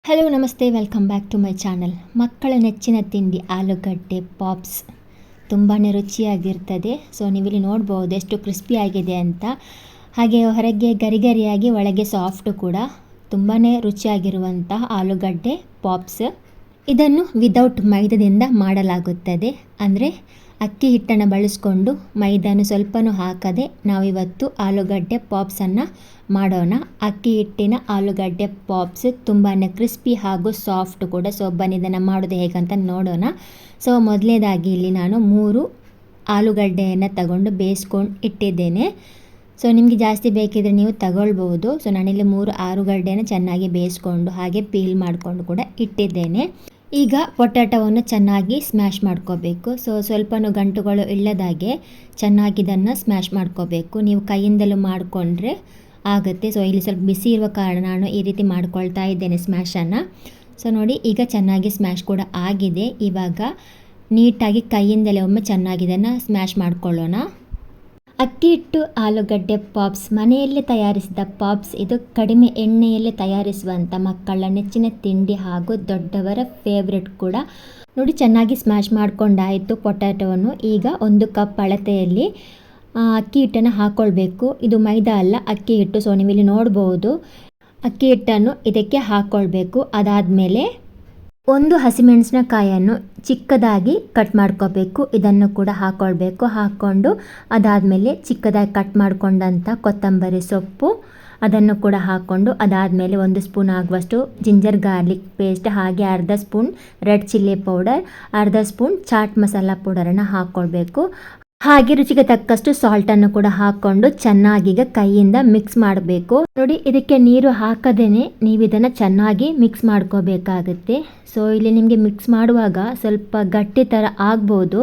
Hello ನಮಸ್ತೆ, welcome back to my channel. ಮಕ್ಕಳ ನೆಚ್ಚಿನ ತಿಂಡಿ ಆಲೂಗಡ್ಡೆ ಪಾಪ್ಸ್ ತುಂಬಾ ರುಚಿಯಾಗಿರ್ತದೆ. ಸೊ ನೀವಿಲ್ಲಿ ನೋಡ್ಬೋದು ಎಷ್ಟು ಕ್ರಿಸ್ಪಿ ಆಗಿದೆ ಅಂತ. ಹಾಗೆ ಹೊರಗೆ ಗರಿ ಗರಿಯಾಗಿ ಒಳಗೆ ಸಾಫ್ಟು ಕೂಡ. ತುಂಬಾ ರುಚಿಯಾಗಿರುವಂತಹ ಆಲೂಗಡ್ಡೆ ಪಾಪ್ಸ್. ಇದನ್ನು ವಿದೌಟ್ ಮೈದಾದಿಂದ ಮಾಡಲಾಗುತ್ತದೆ. ಅಂದರೆ ಅಕ್ಕಿ ಹಿಟ್ಟನ್ನು ಬಳಸ್ಕೊಂಡು ಮೈದಾನು ಸ್ವಲ್ಪನೂ ಹಾಕದೆ ನಾವಿವತ್ತು ಆಲೂಗಡ್ಡೆ ಪಾಪ್ಸನ್ನು ಮಾಡೋಣ. ಅಕ್ಕಿ ಹಿಟ್ಟಿನ ಆಲೂಗಡ್ಡೆ ಪಾಪ್ಸ್ ತುಂಬಾ ಕ್ರಿಸ್ಪಿ ಹಾಗೂ ಸಾಫ್ಟ್ ಕೂಡ. ಸೊ ಬನ್ನಿ ಇದನ್ನು ಮಾಡೋದು ಹೇಗಂತ ನೋಡೋಣ. ಸೊ ಮೊದಲನೇದಾಗಿ ಇಲ್ಲಿ ನಾನು 3 ಆಲೂಗಡ್ಡೆಯನ್ನು ತಗೊಂಡು ಬೇಯಿಸ್ಕೊಂಡು ಇಟ್ಟಿದ್ದೇನೆ. ಸೊ ನಿಮಗೆ ಜಾಸ್ತಿ ಬೇಕಿದ್ರೆ ನೀವು ತಗೊಳ್ಬೋದು. ಸೊ ನಾನಿಲ್ಲಿ 3 ಆಲೂಗಡ್ಡೆನ ಚೆನ್ನಾಗಿ ಬೇಯಿಸ್ಕೊಂಡು ಹಾಗೆ ಪೀಲ್ ಮಾಡಿಕೊಂಡು ಕೂಡ ಇಟ್ಟಿದ್ದೇನೆ. ಈಗ ಪೊಟ್ಯಾಟೋವನ್ನು ಚೆನ್ನಾಗಿ ಸ್ಮ್ಯಾಶ್ ಮಾಡ್ಕೋಬೇಕು. ಸೊ ಸ್ವಲ್ಪನೂ ಗಂಟುಗಳು ಇಲ್ಲದಾಗೆ ಚೆನ್ನಾಗಿ ಇದನ್ನು ಸ್ಮ್ಯಾಶ್ ಮಾಡ್ಕೋಬೇಕು. ನೀವು ಕೈಯಿಂದಲೂ ಮಾಡಿಕೊಂಡ್ರೆ ಆಗುತ್ತೆ. ಸೊ ಇಲ್ಲಿ ಸ್ವಲ್ಪ ಬಿಸಿ ಇರುವ ಕಾರಣ ನಾನು ಈ ರೀತಿ ಮಾಡ್ಕೊಳ್ತಾ ಇದ್ದೇನೆ ಸ್ಮ್ಯಾಶನ್ನು. ಸೊ ನೋಡಿ, ಈಗ ಚೆನ್ನಾಗಿ ಸ್ಮ್ಯಾಶ್ ಕೂಡ ಆಗಿದೆ. ಇವಾಗ ನೀಟಾಗಿ ಕೈಯಿಂದಲೇ ಒಮ್ಮೆ ಚೆನ್ನಾಗಿ ಇದನ್ನು ಸ್ಮ್ಯಾಶ್ ಮಾಡ್ಕೊಳ್ಳೋಣ. ಅಕ್ಕಿ ಹಿಟ್ಟು ಆಲೂಗಡ್ಡೆ ಪಾಪ್ಸ್ ಮನೆಯಲ್ಲೇ ತಯಾರಿಸಿದ ಪಾಪ್ಸ್. ಇದು ಕಡಿಮೆ ಎಣ್ಣೆಯಲ್ಲೇ ತಯಾರಿಸುವಂಥ ಮಕ್ಕಳ ನೆಚ್ಚಿನ ತಿಂಡಿ ಹಾಗೂ ದೊಡ್ಡವರ ಫೇವ್ರೆಟ್ ಕೂಡ. ನೋಡಿ, ಚೆನ್ನಾಗಿ ಸ್ಮ್ಯಾಶ್ ಮಾಡ್ಕೊಂಡಾಯಿತು ಪೊಟ್ಯಾಟೋವನ್ನು. ಈಗ 1 ಕಪ್ ಅಳತೆಯಲ್ಲಿ ಅಕ್ಕಿ ಹಿಟ್ಟನ್ನು ಹಾಕ್ಕೊಳ್ಬೇಕು. ಇದು ಮೈದಾ ಅಲ್ಲ, ಅಕ್ಕಿ ಹಿಟ್ಟು. ಸೊ ನೀವಿಲ್ಲಿ ನೋಡ್ಬೋದು ಅಕ್ಕಿ ಹಿಟ್ಟನ್ನು ಇದಕ್ಕೆ ಹಾಕ್ಕೊಳ್ಬೇಕು. ಅದಾದಮೇಲೆ 1 ಹಸಿಮೆಣಸಿನಕಾಯನ್ನು ಚಿಕ್ಕದಾಗಿ ಕಟ್ ಮಾಡ್ಕೋಬೇಕು. ಇದನ್ನು ಕೂಡ ಹಾಕ್ಕೊಳ್ಬೇಕು. ಹಾಕ್ಕೊಂಡು ಅದಾದಮೇಲೆ ಚಿಕ್ಕದಾಗಿ ಕಟ್ ಮಾಡ್ಕೊಂಡಂಥ ಕೊತ್ತಂಬರಿ ಸೊಪ್ಪು ಅದನ್ನು ಕೂಡ ಹಾಕ್ಕೊಂಡು ಅದಾದಮೇಲೆ 1 ಸ್ಪೂನ್ ಆಗುವಷ್ಟು ಜಿಂಜರ್ ಗಾರ್ಲಿಕ್ ಪೇಸ್ಟ್, ಹಾಗೆ ಅರ್ಧ ಸ್ಪೂನ್ ರೆಡ್ ಚಿಲ್ಲಿ ಪೌಡರ್, ಅರ್ಧ ಸ್ಪೂನ್ ಚಾಟ್ ಮಸಾಲ ಪೌಡರನ್ನು ಹಾಕ್ಕೊಳ್ಬೇಕು. ಹಾಗೆ ರುಚಿಗೆ ತಕ್ಕಷ್ಟು ಸಾಲ್ಟನ್ನು ಕೂಡ ಹಾಕ್ಕೊಂಡು ಚೆನ್ನಾಗಿ ಈಗ ಕೈಯಿಂದ ಮಿಕ್ಸ್ ಮಾಡಬೇಕು. ನೋಡಿ, ಇದಕ್ಕೆ ನೀರು ಹಾಕದೇನೆ ನೀವು ಇದನ್ನು ಚೆನ್ನಾಗಿ ಮಿಕ್ಸ್ ಮಾಡ್ಕೋಬೇಕಾಗುತ್ತೆ. ಸೊ ಇಲ್ಲಿ ನಿಮಗೆ ಮಿಕ್ಸ್ ಮಾಡುವಾಗ ಸ್ವಲ್ಪ ಗಟ್ಟಿ ಥರ ಆಗ್ಬೋದು.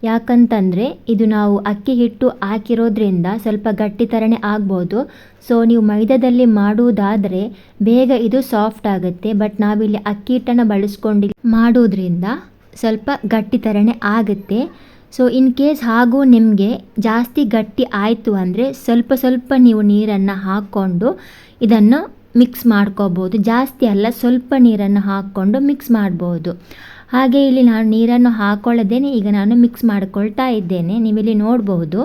ಯಾಕಂತಂದರೆ ಇದು ನಾವು ಅಕ್ಕಿ ಹಿಟ್ಟು ಹಾಕಿರೋದ್ರಿಂದ ಸ್ವಲ್ಪ ಗಟ್ಟಿ ಥರನೇ ಆಗ್ಬೋದು. ಸೊ ನೀವು ಮೈದಾದಲ್ಲಿ ಮಾಡುವುದಾದರೆ ಬೇಗ ಇದು ಸಾಫ್ಟ್ ಆಗುತ್ತೆ. ಬಟ್ ನಾವಿಲ್ಲಿ ಅಕ್ಕಿ ಹಿಟ್ಟನ್ನು ಬಳಸ್ಕೊಂಡು ಮಾಡೋದ್ರಿಂದ ಸ್ವಲ್ಪ ಗಟ್ಟಿ ಥರನೇ ಆಗುತ್ತೆ. ಸೊ ಇನ್ ಕೇಸ್ ಹಾಗೂ ನಿಮಗೆ ಜಾಸ್ತಿ ಗಟ್ಟಿ ಆಯಿತು ಅಂದರೆ ಸ್ವಲ್ಪ ನೀವು ನೀರನ್ನು ಹಾಕ್ಕೊಂಡು ಇದನ್ನು ಮಿಕ್ಸ್ ಮಾಡ್ಕೋಬೋದು. ಜಾಸ್ತಿ ಅಲ್ಲ, ಸ್ವಲ್ಪ ನೀರನ್ನು ಹಾಕ್ಕೊಂಡು ಮಿಕ್ಸ್ ಮಾಡ್ಬೋದು. ಹಾಗೆ ಇಲ್ಲಿ ನಾನು ನೀರನ್ನು ಹಾಕ್ಕೊಳ್ಳದೇನೆ ಈಗ ನಾನು ಮಿಕ್ಸ್ ಮಾಡ್ಕೊಳ್ತಾ ಇದ್ದೇನೆ, ನೀವಿಲ್ಲಿ ನೋಡಬಹುದು.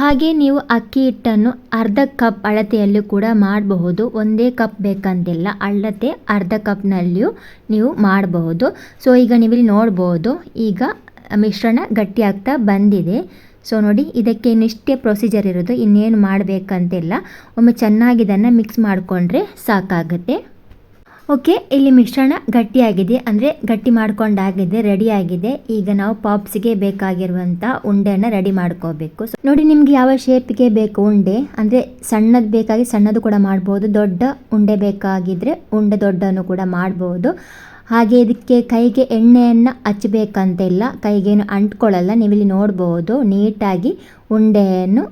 ಹಾಗೆ ನೀವು ಅಕ್ಕಿ ಹಿಟ್ಟನ್ನು ಅರ್ಧ ಕಪ್ ಅಳತೆಯಲ್ಲೂ ಕೂಡ ಮಾಡಬಹುದು. ಒಂದೇ ಕಪ್ ಬೇಕಂತಿಲ್ಲ, ಅಳತೆ ಅರ್ಧ ಕಪ್ನಲ್ಲಿಯೂ ನೀವು ಮಾಡಬಹುದು. ಸೊ ಈಗ ನೀವಿಲ್ಲಿ ನೋಡ್ಬೋದು ಈಗ ಮಿಶ್ರಣ ಗಟ್ಟಿ ಆಗ್ತಾ ಬಂದಿದೆ. ಸೊ ನೋಡಿ, ಇದಕ್ಕೆ ಇನ್ನಿಷ್ಟೇ ಪ್ರೊಸೀಜರ್ ಇರೋದು, ಇನ್ನೇನು ಮಾಡಬೇಕಂತಿಲ್ಲ. ಒಮ್ಮೆ ಚೆನ್ನಾಗಿ ಇದನ್ನು ಮಿಕ್ಸ್ ಮಾಡಿಕೊಂಡ್ರೆ ಸಾಕಾಗುತ್ತೆ. ಓಕೆ, ಇಲ್ಲಿ ಮಿಶ್ರಣ ಗಟ್ಟಿಯಾಗಿದೆ, ಅಂದರೆ ಗಟ್ಟಿ ಮಾಡ್ಕೊಂಡಾಗಿದೆ, ರೆಡಿಯಾಗಿದೆ. ಈಗ ನಾವು ಪಾಪ್ಸ್ಗೆ ಬೇಕಾಗಿರುವಂಥ ಉಂಡೆಯನ್ನು ರೆಡಿ ಮಾಡ್ಕೋಬೇಕು. ಸೊ ನೋಡಿ, ನಿಮ್ಗೆ ಯಾವ ಶೇಪಿಗೆ ಬೇಕು ಉಂಡೆ, ಅಂದರೆ ಸಣ್ಣದು ಬೇಕಾಗಿ ಸಣ್ಣದು ಕೂಡ ಮಾಡ್ಬೋದು, ದೊಡ್ಡ ಉಂಡೆ ಬೇಕಾಗಿದ್ದರೆ ಉಂಡೆ ದೊಡ್ಡನ್ನು ಕೂಡ ಮಾಡ್ಬೋದು. ಹಾಗೆ ಇದಕ್ಕೆ ಕೈಗೆ ಎಣ್ಣೆಯನ್ನು ಹಚ್ಚಬೇಕಂತಿಲ್ಲ, ಕೈಗೇನು ಅಂಟ್ಕೊಳ್ಳಲ್ಲ. ನೀವಿಲ್ಲಿ ನೋಡ್ಬೋದು ನೀಟಾಗಿ ಉಂಡೆಯನ್ನು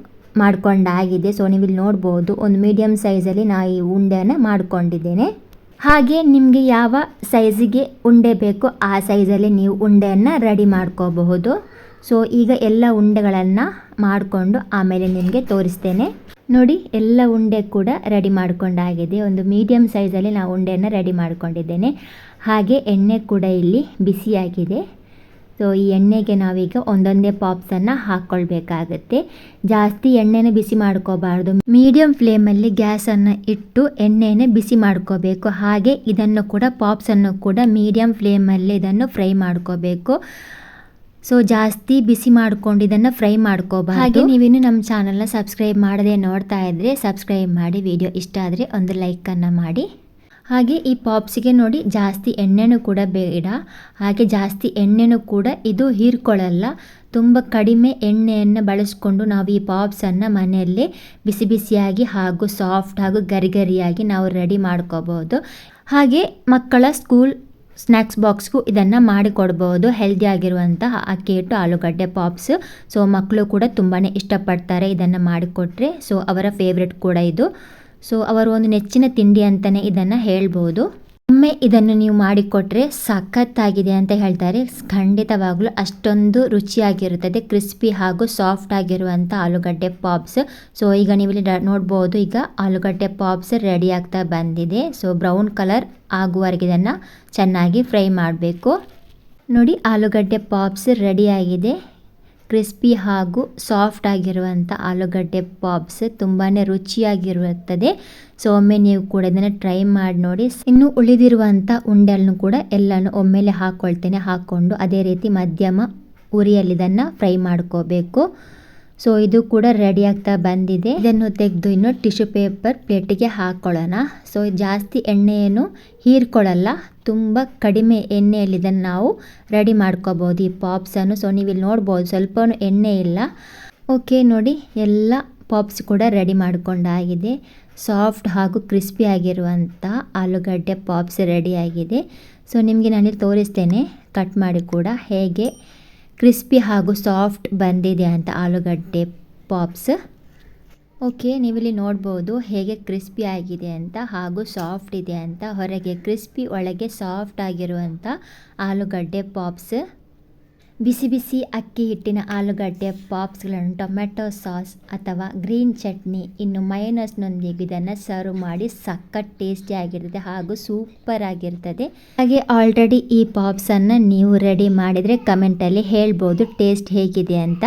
ಮಾಡ್ಕೊಂಡಾಗಿದೆ. ಸೊ ನೀವಿಲ್ಲಿ ನೋಡ್ಬೋದು ಒಂದು ಮೀಡಿಯಮ್ ಸೈಜಲ್ಲಿ ನಾನು ಈ ಉಂಡೆಯನ್ನು ಮಾಡ್ಕೊಂಡಿದ್ದೇನೆ. ಹಾಗೆ ನಿಮಗೆ ಯಾವ ಸೈಜಿಗೆ ಉಂಡೆ ಬೇಕೋ ಆ ಸೈಜಲ್ಲಿ ನೀವು ಉಂಡೆಯನ್ನು ರೆಡಿ ಮಾಡ್ಕೋಬಹುದು. ಸೊ ಈಗ ಎಲ್ಲ ಉಂಡೆಗಳನ್ನು ಮಾಡಿಕೊಂಡು ಆಮೇಲೆ ನಿಮಗೆ ತೋರಿಸ್ತೇನೆ. ನೋಡಿ, ಎಲ್ಲ ಉಂಡೆ ಕೂಡ ರೆಡಿ ಮಾಡ್ಕೊಂಡಾಗಿದೆ. ಒಂದು ಮೀಡಿಯಮ್ ಸೈಜಲ್ಲಿ ನಾವು ಉಂಡೆಯನ್ನು ರೆಡಿ ಮಾಡ್ಕೊಂಡಿದ್ದೇನೆ. ಹಾಗೆ ಎಣ್ಣೆ ಕೂಡ ಇಲ್ಲಿ ಬಿಸಿಯಾಗಿದೆ. ಸೊ ಈ ಎಣ್ಣೆಗೆ ನಾವೀಗ ಒಂದೊಂದೇ ಪಾಪ್ಸನ್ನು ಹಾಕ್ಕೊಳ್ಬೇಕಾಗತ್ತೆ. ಜಾಸ್ತಿ ಎಣ್ಣೆನ ಬಿಸಿ ಮಾಡ್ಕೋಬಾರ್ದು, ಮೀಡಿಯಮ್ ಫ್ಲೇಮಲ್ಲಿ ಗ್ಯಾಸನ್ನು ಇಟ್ಟು ಎಣ್ಣೆನ ಬಿಸಿ ಮಾಡ್ಕೋಬೇಕು. ಹಾಗೆ ಇದನ್ನು ಕೂಡ ಪಾಪ್ಸನ್ನು ಕೂಡ ಮೀಡಿಯಮ್ ಫ್ಲೇಮಲ್ಲಿ ಇದನ್ನು ಫ್ರೈ ಮಾಡ್ಕೋಬೇಕು. ಸೊ ಜಾಸ್ತಿ ಬಿಸಿ ಮಾಡ್ಕೊಂಡು ಇದನ್ನು ಫ್ರೈ ಮಾಡ್ಕೋಬಾರ್ದು. ಹಾಗೆ ನೀವಿನ್ನು ನಮ್ಮ ಚಾನಲ್ನ ಸಬ್ಸ್ಕ್ರೈಬ್ ಮಾಡದೆ ನೋಡ್ತಾ ಇದ್ದರೆ ಸಬ್ಸ್ಕ್ರೈಬ್ ಮಾಡಿ, ವಿಡಿಯೋ ಇಷ್ಟ ಆದರೆ ಒಂದು ಲೈಕನ್ನು ಮಾಡಿ. ಹಾಗೆ ಈ ಪಾಪ್ಸಿಗೆ ನೋಡಿ ಜಾಸ್ತಿ ಎಣ್ಣೆನೂ ಕೂಡ ಬೇಡ, ಹಾಗೆ ಜಾಸ್ತಿ ಎಣ್ಣೆನೂ ಕೂಡ ಇದು ಹೀರ್ಕೊಳ್ಳಲ್ಲ. ತುಂಬ ಕಡಿಮೆ ಎಣ್ಣೆಯನ್ನು ಬಳಸ್ಕೊಂಡು ನಾವು ಈ ಪಾಪ್ಸನ್ನು ಮನೆಯಲ್ಲೇ ಬಿಸಿ ಬಿಸಿಯಾಗಿ ಹಾಗೂ ಸಾಫ್ಟ್ ಹಾಗೂ ಗರಿಗರಿಯಾಗಿ ನಾವು ರೆಡಿ ಮಾಡ್ಕೋಬೋದು. ಹಾಗೆ ಮಕ್ಕಳ ಸ್ಕೂಲ್ ಸ್ನ್ಯಾಕ್ಸ್ ಬಾಕ್ಸ್ಗೂ ಇದನ್ನು ಮಾಡಿಕೊಡ್ಬೋದು. ಹೆಲ್ದಿ ಆಗಿರುವಂತಹ ಅಕ್ಕಿ ಹಿಟ್ಟು ಆಲೂಗಡ್ಡೆ ಪಾಪ್ಸ್. ಸೊ ಮಕ್ಕಳು ಕೂಡ ತುಂಬಾ ಇಷ್ಟಪಡ್ತಾರೆ ಇದನ್ನು ಮಾಡಿಕೊಟ್ರೆ. ಸೊ ಅವರ ಫೇವ್ರೆಟ್ ಕೂಡ ಇದು. ಸೊ ಅವರ ಒಂದು ನೆಚ್ಚಿನ ತಿಂಡಿ ಅಂತಲೇ ಇದನ್ನು ಹೇಳ್ಬೋದು. ಒಮ್ಮೆ ಇದನ್ನು ನೀವು ಮಾಡಿಕೊಟ್ರೆ ಸಖತ್ತಾಗಿದೆ ಅಂತ ಹೇಳ್ತಾರೆ. ಖಂಡಿತವಾಗ್ಲೂ ಅಷ್ಟೊಂದು ರುಚಿಯಾಗಿರುತ್ತದೆ, ಕ್ರಿಸ್ಪಿ ಹಾಗೂ ಸಾಫ್ಟ್ ಆಗಿರುವಂಥ ಆಲೂಗಡ್ಡೆ ಪಾಪ್ಸ್. ಸೊ ಈಗ ನೀವಿಲ್ಲಿ ನೋಡ್ಬೋದು, ಈಗ ಆಲೂಗಡ್ಡೆ ಪಾಪ್ಸ್ ರೆಡಿ ಆಗ್ತಾ ಬಂದಿದೆ. ಸೊ ಬ್ರೌನ್ ಕಲರ್ ಆಗುವವರೆಗೆ ಇದನ್ನು ಚೆನ್ನಾಗಿ ಫ್ರೈ ಮಾಡಬೇಕು. ನೋಡಿ, ಆಲೂಗಡ್ಡೆ ಪಾಪ್ಸ್ ರೆಡಿಯಾಗಿದೆ. ಕ್ರಿಸ್ಪಿ ಹಾಗೂ ಸಾಫ್ಟ್ ಆಗಿರುವಂಥ ಆಲೂಗಡ್ಡೆ ಪಾಪ್ಸ್ ತುಂಬಾ ರುಚಿಯಾಗಿರುತ್ತದೆ. ಸೊ ಒಮ್ಮೆ ನೀವು ಕೂಡ ಇದನ್ನು ಟ್ರೈ ಮಾಡಿ ನೋಡಿ. ಇನ್ನು ಉಳಿದಿರುವಂಥ ಉಂಡೆಯನ್ನು ಕೂಡ ಎಲ್ಲನೂ ಒಮ್ಮೆಲೆ ಹಾಕ್ಕೊಂಡು ಅದೇ ರೀತಿ ಮಧ್ಯಮ ಉರಿಯಲ್ಲಿ ಇದನ್ನು ಫ್ರೈ ಮಾಡ್ಕೋಬೇಕು. ಸೊ ಇದು ಕೂಡ ರೆಡಿ ಆಗ್ತಾ ಬಂದಿದೆ. ಇದನ್ನು ತೆಗೆದು ಇನ್ನು ಟಿಶ್ಯೂ ಪೇಪರ್ ಪ್ಲೇಟಿಗೆ ಹಾಕ್ಕೊಳ್ಳೋಣ. ಸೊ ಜಾಸ್ತಿ ಎಣ್ಣೆಯನ್ನು ಹೀರ್ಕೊಳ್ಳಲ್ಲ, ತುಂಬ ಕಡಿಮೆ ಎಣ್ಣೆಯಲ್ಲಿ ಇದನ್ನು ನಾವು ರೆಡಿ ಮಾಡ್ಕೋಬೋದು ಈ ಪಾಪ್ಸನ್ನು. ಸೊ ನೀವು ಇಲ್ಲಿ ನೋಡ್ಬೋದು, ಸ್ವಲ್ಪ ಎಣ್ಣೆ ಇಲ್ಲ. ಓಕೆ ನೋಡಿ, ಎಲ್ಲ ಪಾಪ್ಸ್ ಕೂಡ ರೆಡಿ ಮಾಡ್ಕೊಂಡಾಗಿದೆ. ಸಾಫ್ಟ್ ಹಾಗೂ ಕ್ರಿಸ್ಪಿ ಆಗಿರುವಂಥ ಆಲೂಗಡ್ಡೆ ಪಾಪ್ಸ್ ರೆಡಿಯಾಗಿದೆ. ಸೊ ನಿಮಗೆ ನಾನಿಲ್ಲಿ ತೋರಿಸ್ತೇನೆ ಕಟ್ ಮಾಡಿ ಕೂಡ ಹೇಗೆ ಕ್ರಿಸ್ಪಿ ಹಾಗೂ ಸಾಫ್ಟ್ ಬಂದಿದೆ ಅಂತ ಆಲೂಗಡ್ಡೆ ಪಾಪ್ಸ್. ಓಕೆ, ನೀವಿಲ್ಲಿ ನೋಡ್ಬೋದು ಹೇಗೆ ಕ್ರಿಸ್ಪಿ ಆಗಿದೆ ಅಂತ ಹಾಗೂ ಸಾಫ್ಟ್ ಇದೆ ಅಂತ. ಹೊರಗೆ ಕ್ರಿಸ್ಪಿ, ಒಳಗೆ ಸಾಫ್ಟ್ ಆಗಿರುವಂಥ ಆಲೂಗಡ್ಡೆ ಪಾಪ್ಸ್. ಬಿಸಿ ಬಿಸಿ ಅಕ್ಕಿ ಹಿಟ್ಟಿನ ಆಲೂಗಡ್ಡೆ ಪಾಪ್ಸ್ಗಳನ್ನು ಟೊಮೆಟೊ ಸಾಸ್ ಅಥವಾ ಗ್ರೀನ್ ಚಟ್ನಿ ಇನ್ನು ಮಯೋನೈಸ್ನೊಂದಿಗೆ ಇದನ್ನು ಸರ್ವ್ ಮಾಡಿ ಸಖತ್ ಟೇಸ್ಟಿ ಆಗಿರುತ್ತೆ ಹಾಗೂ ಸೂಪರ್ ಆಗಿರ್ತದೆ. ಹಾಗೆ ಆಲ್ರೆಡಿ ಈ ಪಾಪ್ಸನ್ನು ನೀವು ರೆಡಿ ಮಾಡಿದರೆ ಕಮೆಂಟಲ್ಲಿ ಹೇಳ್ಬೋದು ಟೇಸ್ಟ್ ಹೇಗಿದೆ ಅಂತ.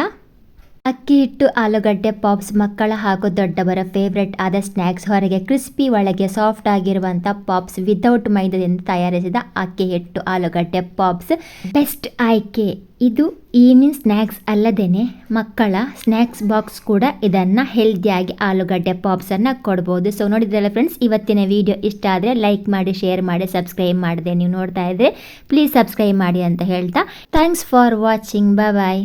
ಅಕ್ಕಿ ಹಿಟ್ಟು ಆಲೂಗಡ್ಡೆ ಪಾಪ್ಸ್ ಮಕ್ಕಳ ಹಾಗೂ ದೊಡ್ಡವರ ಫೇವ್ರೆಟ್ ಆದ ಸ್ನ್ಯಾಕ್ಸ್. ಹೊರಗೆ ಕ್ರಿಸ್ಪಿ, ಒಳಗೆ ಸಾಫ್ಟ್ ಆಗಿರುವಂಥ ಪಾಪ್ಸ್ ವಿತೌಟ್ ಮೈದಾದಿಂದ ತಯಾರಿಸಿದ ಅಕ್ಕಿ ಹಿಟ್ಟು ಆಲೂಗಡ್ಡೆ ಪಾಪ್ಸ್ ಬೆಸ್ಟ್ ಆಯ್ಕೆ. ಇದು ಈವ್ನಿಂಗ್ ಸ್ನ್ಯಾಕ್ಸ್ ಅಲ್ಲದೇ ಮಕ್ಕಳ ಸ್ನ್ಯಾಕ್ಸ್ ಬಾಕ್ಸ್ ಕೂಡ ಇದನ್ನು ಹೆಲ್ದಿಯಾಗಿ ಆಲೂಗಡ್ಡೆ ಪಾಪ್ಸನ್ನು ಕೊಡ್ಬೋದು. ಸೊ ನೋಡಿದ್ರಲ್ಲ ಫ್ರೆಂಡ್ಸ್, ಇವತ್ತಿನ ವಿಡಿಯೋ ಇಷ್ಟ ಆದರೆ ಲೈಕ್ ಮಾಡಿ, ಶೇರ್ ಮಾಡಿ, ಸಬ್ಸ್ಕ್ರೈಬ್ ಮಾಡಿದೆ ನೀವು ನೋಡ್ತಾ ಇದ್ದರೆ ಪ್ಲೀಸ್ ಸಬ್ಸ್ಕ್ರೈಬ್ ಮಾಡಿ ಅಂತ ಹೇಳ್ತಾ ಥ್ಯಾಂಕ್ಸ್ ಫಾರ್ ವಾಚಿಂಗ್. ಬಾಯ್.